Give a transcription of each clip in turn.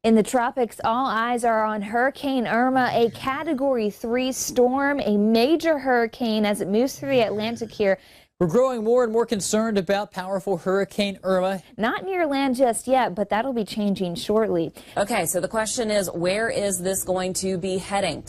In the tropics, all eyes are on Hurricane Irma, a Category 3 storm, a major hurricane as it moves through the Atlantic here. We're growing more and more concerned about powerful Hurricane Irma. Not near land just yet, but that'll be changing shortly. Okay, so the question is, where is this going to be heading?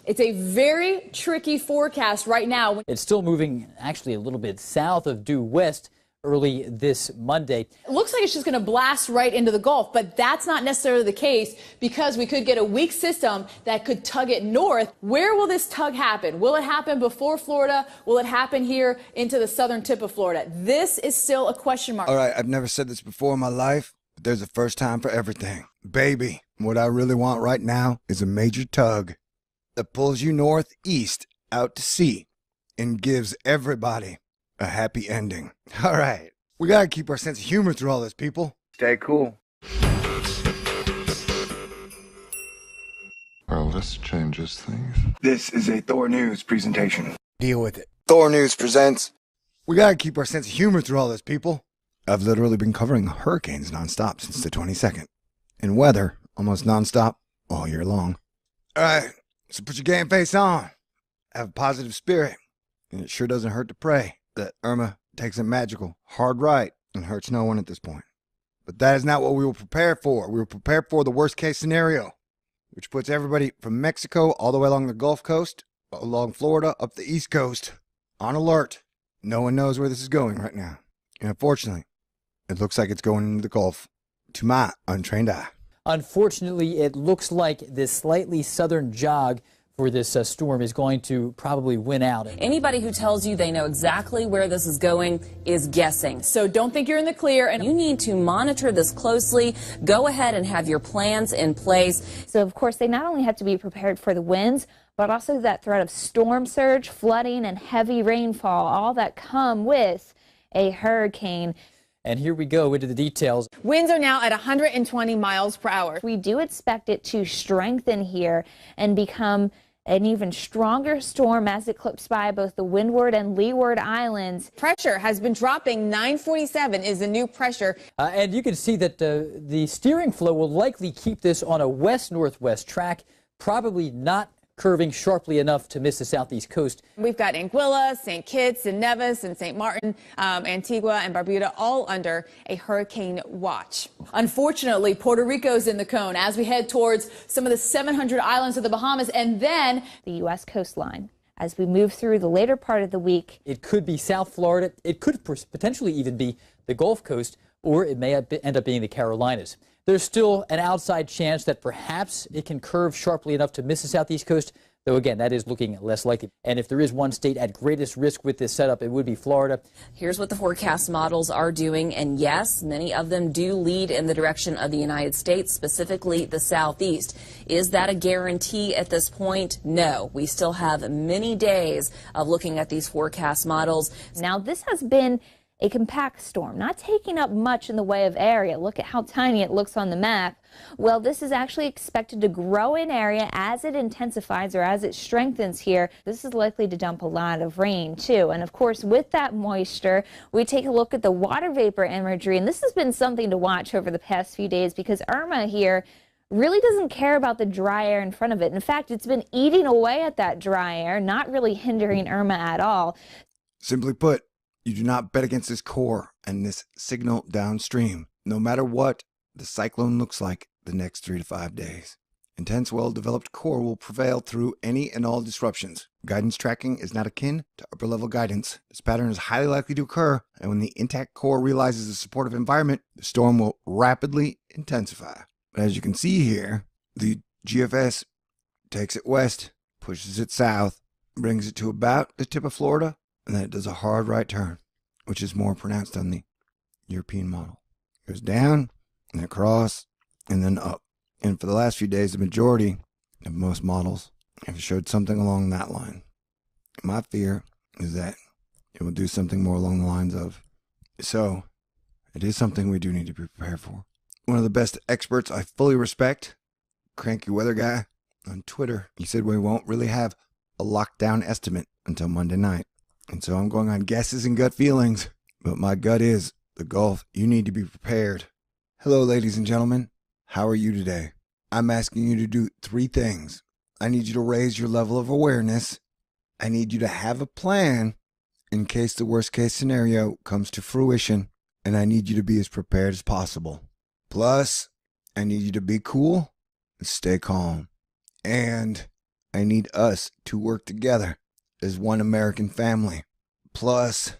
It's a very tricky forecast right now. It's still moving actually a little bit south of due west early this Monday. It looks like it's just going to blast right into the Gulf, but that's not necessarily the case because we could get a weak system that could tug it north. Where will this tug happen? Will it happen before Florida? Will it happen here into the southern tip of Florida? This is still a question mark. All right, I've never said this before in my life, but there's a first time for everything. Baby, what I really want right now is a major tug that pulls you northeast out to sea and gives everybody a happy ending. All right, we gotta keep our sense of humor through all this, people. Stay cool. Well, this changes things. This is a Thor News presentation. Deal with it. Thor News presents. We gotta keep our sense of humor through all this, people. I've literally been covering hurricanes nonstop since the 22nd. And weather almost nonstop all year long. All right, so put your game face on. Have a positive spirit. And it sure doesn't hurt to pray that Irma takes a magical, hard right and hurts no one at this point. But that is not what we were prepared for. We were prepared for the worst case scenario, which puts everybody from Mexico all the way along the Gulf Coast, along Florida, up the East Coast, on alert. No one knows where this is going right now. And unfortunately, it looks like it's going into the Gulf, to my untrained eye. Unfortunately, it looks like this slightly southern jog for this storm is going to probably win out. Anybody who tells you they know exactly where this is going is guessing. So don't think you're in the clear. And You need to monitor this closely. Go ahead and have your plans in place. So, of course, they not only have to be prepared for the winds, but also that threat of storm surge, flooding, and heavy rainfall, all that come with a hurricane. And here we go into the details. winds are now at 120 miles per hour. We do expect it to strengthen here and become an even stronger storm as it clips by both the Windward and Leeward Islands. Pressure has been dropping. 947 is the new pressure. And you can see that the steering flow will likely keep this on a west-northwest track, probably not curving sharply enough to miss the southeast coast. We've got Anguilla, St. Kitts and Nevis and St. Martin, Antigua and Barbuda all under a hurricane watch. Unfortunately, Puerto Rico's in the cone as we head towards some of the 700 islands of the Bahamas and then The U.S. coastline. As we move through the later part of the week, It could be South Florida. It could potentially even be the Gulf Coast, or it may end up being the Carolinas. There's still an outside chance that perhaps it can curve sharply enough to miss the southeast coast, though again, that is looking less likely. And if there is one state at greatest risk with this setup, it would be Florida. Here's what the forecast models are doing, and yes, many of them do lead in the direction of the United States, specifically the southeast. Is that a guarantee at this point? No. We still have many days of looking at these forecast models. now this has been a compact storm, not taking up much in the way of area. Look at how tiny it looks on the map. Well, this is actually expected to grow in area as it intensifies or as it strengthens here. This is likely to dump a lot of rain too. And of course, with that moisture, we take a look at the water vapor imagery. And this has been something to watch over the past few days because Irma here really doesn't care about the dry air in front of it. In fact, it's been eating away at that dry air, not really hindering Irma at all. Simply put, you do not bet against this core and this signal downstream, no matter what the cyclone looks like the next 3 to 5 days. Intense, well-developed core will prevail through any and all disruptions. Guidance tracking is not akin to upper-level guidance. This pattern is highly likely to occur, and when the intact core realizes a supportive environment, the storm will rapidly intensify. But as you can see here, the GFS takes it west, pushes it south, brings it to about the tip of Florida, and then it does a hard right turn, which is more pronounced on the European model. It goes down, and across, and then up. And for the last few days, the majority of most models have showed something along that line. My fear is that it will do something more along the lines of, so it is something we do need to be prepared for. One of the best experts I fully respect, Cranky Weather Guy, on Twitter, he said we won't really have a lockdown estimate until Monday night. And so I'm going on guesses and gut feelings, but my gut is the Gulf, you need to be prepared. Hello, ladies and gentlemen. how are you today? I'm asking you to do 3 things. I need you to raise your level of awareness. I need you to have a plan in case the worst case scenario comes to fruition, and I need you to be as prepared as possible. Plus, I need you to be cool and stay calm. And I need us to work together as one American family. Plus,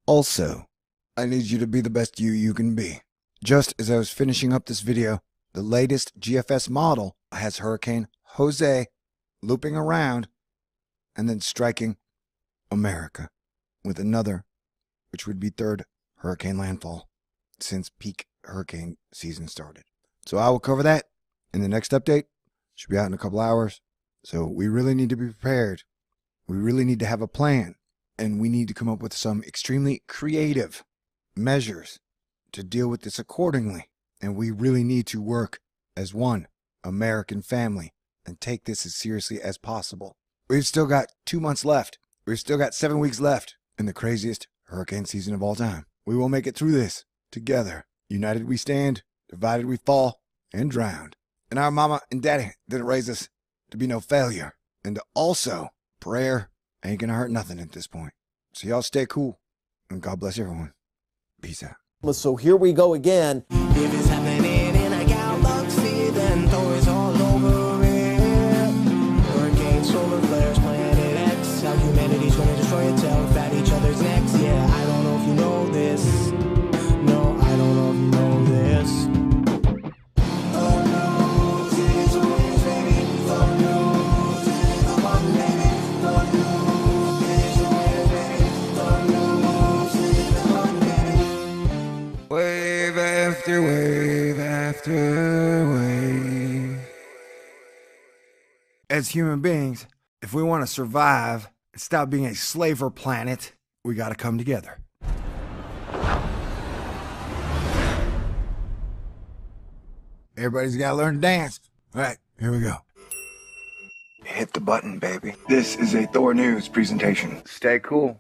also, I need you to be the best you can be. Just as I was finishing up this video, the latest GFS model has Hurricane Jose looping around and then striking America with another, which would be 3rd hurricane landfall since peak hurricane season started. So I will cover that in the next update. Should be out in a couple hours. So we really need to be prepared. We really need to have a plan. And we need to come up with some extremely creative measures to deal with this accordingly. And we really need to work as one American family and take this as seriously as possible. We've still got 2 months left. We've still got 7 weeks left in the craziest hurricane season of all time. We will make it through this together. United we stand, divided we fall, and drowned. And our mama and daddy didn't raise us to be no failure. And also, prayer ain't gonna hurt nothing at this point. So y'all stay cool, and God bless everyone. Peace out. So here we go again. If it's happening in a galaxy, then Thor's all over it. Hurricane, solar flares, Planet X. How humanity's gonna destroy itself at each other's necks. Yeah, I don't know if you know this. No, I don't know if you know this. Wave after wave after wave. As human beings, if we want to survive and stop being a slaver planet, we got to come together. Everybody's got to learn to dance. All right, here we go. Hit the button, baby. This is a Thor News presentation. Stay cool.